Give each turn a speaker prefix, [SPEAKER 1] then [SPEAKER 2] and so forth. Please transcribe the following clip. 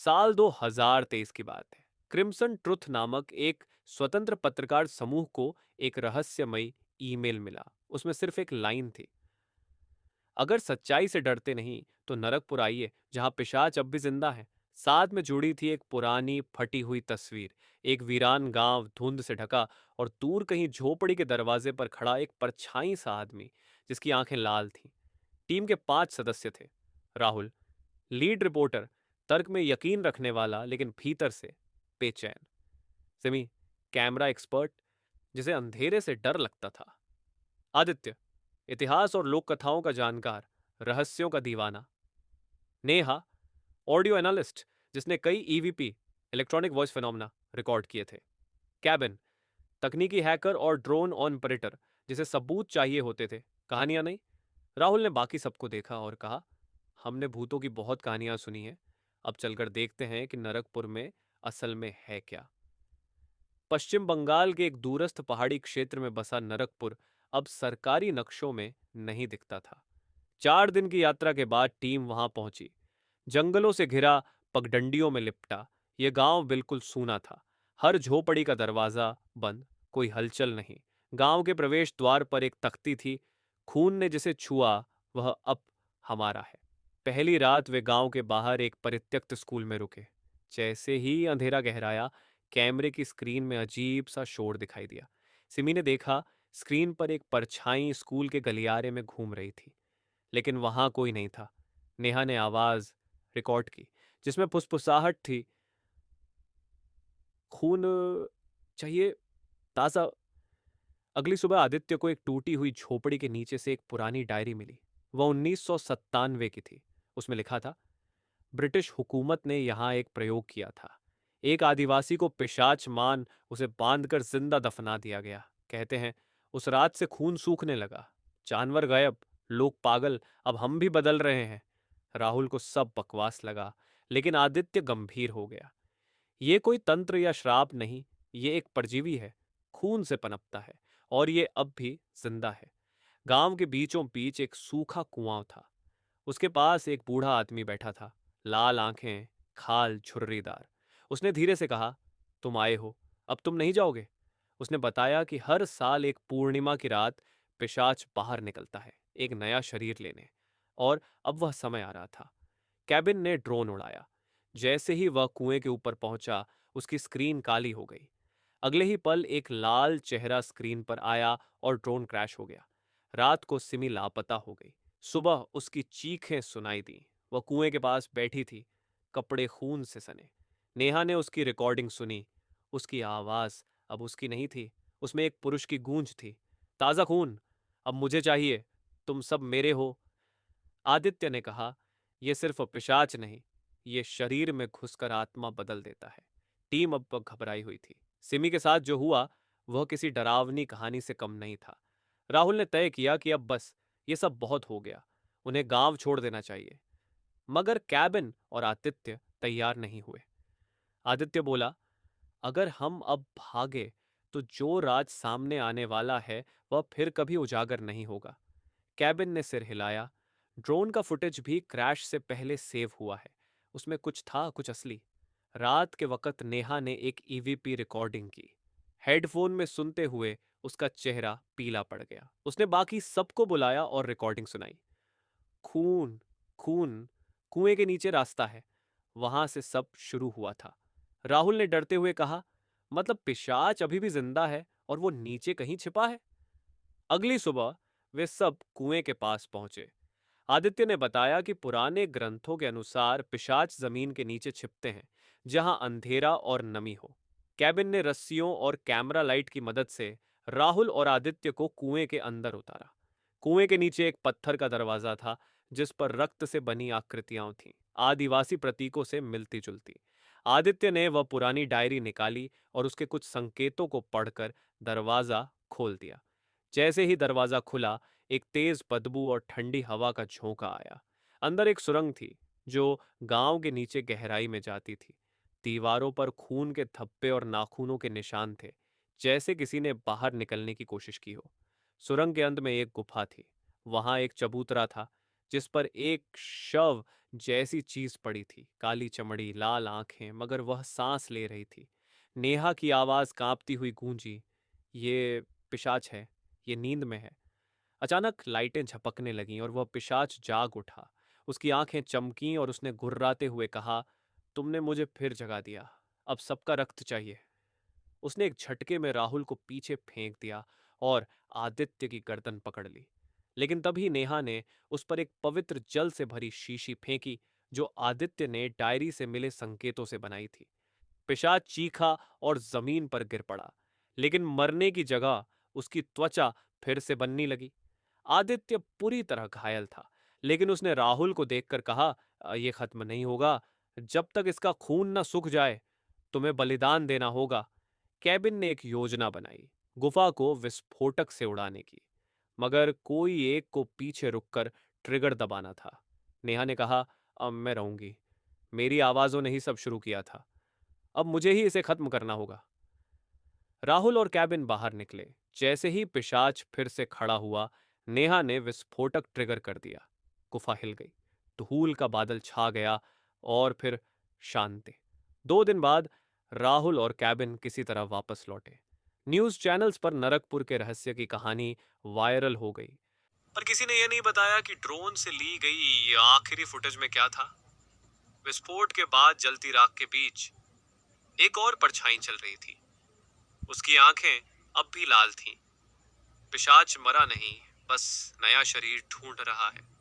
[SPEAKER 1] साल 2023 की बात है। क्रिम्सन ट्रुथ नामक एक स्वतंत्र पत्रकार समूह को एक रहस्यमयी ईमेल मिला। उसमें सिर्फ एक लाइन थी, अगर सच्चाई से डरते नहीं तो नरकपुर आइए जहां पिशाच अब भी जिंदा है। साथ में जुड़ी थी एक पुरानी फटी हुई तस्वीर, एक वीरान गांव धुंध से ढका, और दूर कहीं झोपड़ी के दरवाजे पर खड़ा एक परछाई सा आदमी जिसकी आंखें लाल थीं। टीम के 5 सदस्य थे। राहुल, लीड रिपोर्टर, तर्क में यकीन रखने वाला लेकिन भीतर से बेचैन। सिमी, कैमरा एक्सपर्ट, जिसे अंधेरे से डर लगता था। आदित्य, इतिहास और लोक कथाओं का जानकार, रहस्यों का दीवाना। नेहा, ऑडियो एनालिस्ट, जिसने कई EVP electronic voice phenomena record किए थे। कैबिन, तकनीकी हैकर और ड्रोन ऑपरेटर, जिसे सबूत चाहिए होते थे, कहानियां नहीं। राहुल ने बाकी सबको देखा और कहा, हमने भूतों की बहुत कहानियां सुनी हैं, अब चलकर देखते हैं कि नरकपुर में असल में है क्या। पश्चिम बंगाल के एक दूरस्थ पहाड़ी क्षेत्र में बसा नरकपुर अब सरकारी नक्शों में नहीं दिखता था। 4 दिन की यात्रा के बाद टीम वहां पहुंची। जंगलों से घिरा, पगडंडियों में लिपटा, यह गांव बिल्कुल सूना था। हर झोपड़ी का दरवाजा बंद, कोई हलचल नहीं। गांव के प्रवेश द्वार पर एक तख्ती थी, खून ने जिसे छुआ वह अब हमारा है। पहली रात वे गांव के बाहर एक परित्यक्त स्कूल में रुके। जैसे ही अंधेरा गहराया, कैमरे की स्क्रीन में अजीब सा शोर दिखाई दिया। सिमी ने देखा, स्क्रीन पर एक परछाई स्कूल के गलियारे में घूम रही थी, लेकिन वहां कोई नहीं था। नेहा ने आवाज रिकॉर्ड की, जिसमें फुसफुसाहट थी, खून चाहिए, ताजा। अगली सुबह आदित्य को एक टूटी हुई झोपड़ी के नीचे से एक पुरानी डायरी मिली। वह 1997 की थी। उसमें लिखा था, ब्रिटिश हुकूमत ने यहां एक प्रयोग किया था। एक आदिवासी को पिशाच मान उसे बांधकर जिंदा दफना दिया गया। कहते हैं उस रात से खून सूखने लगा, जानवर गायब, लोग पागल, अब हम भी बदल रहे हैं। राहुल को सब बकवास लगा, लेकिन आदित्य गंभीर हो गया। ये कोई तंत्र या श्राप नहीं, ये एक परजीवी है, खून से पनपता है, और ये अब भी जिंदा है। गांव के बीचों बीच एक सूखा कुआं था। उसके पास एक बूढ़ा आदमी बैठा था, लाल आंखें, खाल झुर्रीदार। उसने धीरे से कहा, तुम आए हो, अब तुम नहीं जाओगे। उसने बताया कि हर साल एक पूर्णिमा की रात पिशाच बाहर निकलता है, एक नया शरीर लेने, और अब वह समय आ रहा था। कैबिन ने ड्रोन उड़ाया। जैसे ही वह कुएं के ऊपर पहुंचा, उसकी स्क्रीन काली हो गई। अगले ही पल एक लाल चेहरा स्क्रीन पर आया और ड्रोन क्रैश हो गया। रात को सिमी लापता हो गई। सुबह उसकी चीखें सुनाई दी। वह कुएं के पास बैठी थी, कपड़े खून से सने। नेहा ने उसकी रिकॉर्डिंग सुनी। उसकी आवाज अब उसकी नहीं थी, उसमें एक पुरुष की गूंज थी। ताजा खून, अब मुझे चाहिए, तुम सब मेरे हो। आदित्य ने कहा, यह सिर्फ पिशाच नहीं, ये शरीर में घुसकर आत्मा बदल देता है। टीम अब घबराई हुई थी। सिमी के साथ जो हुआ वह किसी डरावनी कहानी से कम नहीं था। राहुल ने तय किया कि अब बस, ये सब बहुत हो गया, उन्हें गांव छोड़ देना चाहिए। मगर कैबिन और आदित्य तैयार नहीं हुए। आदित्य बोला, अगर हम अब भागे तो जो राज सामने आने वाला है वह फिर कभी उजागर नहीं होगा। कैबिन ने सिर हिलाया। ड्रोन का फुटेज भी क्रैश से पहले सेव हुआ है, उसमें कुछ था, कुछ असली। रात के वक्त नेहा ने एक ईवीपी रिकॉर्डिंग की। हेडफोन में सुनते हुए उसका चेहरा पीला पड़ गया। उसने बाकी सबको बुलाया और रिकॉर्डिंग सुनाई। खून, खून, कुएं के नीचे रास्ता है, वहां से सब शुरू हुआ था। राहुल ने डरते हुए कहा, मतलब पिशाच अभी भी जिंदा है और वो नीचे कहीं छिपा है। अगली सुबह वे सब कुएं के पास पहुंचे। आदित्य ने बताया कि पुराने ग्रंथों के अनुसार पिशाच जमीन के नीचे छिपते हैं, जहां अंधेरा और नमी हो। कैबिन ने रस्सियों और कैमरा लाइट की मदद से राहुल और आदित्य को कुएं के अंदर उतारा। कुएं के नीचे एक पत्थर का दरवाजा था, जिस पर रक्त से बनी आकृतियां थीं, आदिवासी प्रतीकों से मिलती जुलती। आदित्य ने वह पुरानी डायरी निकाली और उसके कुछ संकेतों को पढ़कर दरवाजा खोल दिया। जैसे ही दरवाजा खुला, एक तेज बदबू और ठंडी हवा का झोंका आया। अंदर एक सुरंग थी, जो गांव के नीचे गहराई में जाती थी। दीवारों पर खून के धब्बे और नाखूनों के निशान थे, जैसे किसी ने बाहर निकलने की कोशिश की हो। सुरंग के अंत में एक गुफा थी। वहां एक चबूतरा था, जिस पर एक शव जैसी चीज पड़ी थी, काली चमड़ी, लाल आंखें, मगर वह सांस ले रही थी। नेहा की आवाज कांपती हुई गूंजी, ये पिशाच है, ये नींद में है। अचानक लाइटें झपकने लगीं और वह पिशाच जाग उठा। उसकी आंखें चमकीं और उसने घुर्राते हुए कहा, तुमने मुझे फिर जगा दिया, अब सबका रक्त चाहिए। उसने एक झटके में राहुल को पीछे फेंक दिया और आदित्य की गर्दन पकड़ ली। लेकिन तभी नेहा ने उस पर एक पवित्र जल से भरी शीशी फेंकी, जो आदित्य ने डायरी से मिले संकेतों से बनाई थी। पिशाच चीखा और जमीन पर गिर पड़ा, लेकिन मरने की जगह उसकी त्वचा फिर से बनने लगी। आदित्य पूरी तरह घायल था, लेकिन उसने राहुल को देखकर कहा, ये खत्म नहीं होगा जब तक इसका खून न सूख जाए। तुम्हें बलिदान देना होगा। केबिन ने एक योजना बनाई, गुफा को विस्फोटक से उड़ाने की, मगर कोई एक को पीछे रुककर ट्रिगर दबाना था। नेहा ने कहा, अब मैं रहूंगी, मेरी आवाजों ने ही सब शुरू किया था, अब मुझे ही इसे खत्म करना होगा। राहुल और कैबिन बाहर निकले। जैसे ही पिशाच फिर से खड़ा हुआ, नेहा ने विस्फोटक ट्रिगर कर दिया। गुफा हिल गई, धूल का बादल छा गया और फिर शांति। 2 दिन बाद राहुल और कैबिन किसी तरह वापस लौटे। न्यूज चैनल्स पर नरकपुर के रहस्य की कहानी वायरल हो गई, पर किसी ने यह नहीं बताया कि ड्रोन से ली गई ये आखिरी फुटेज में क्या था। विस्फोट के बाद जलती राख के बीच एक और परछाई चल रही थी। उसकी आंखें अब भी लाल थीं। पिशाच मरा नहीं, बस नया शरीर ढूंढ रहा है।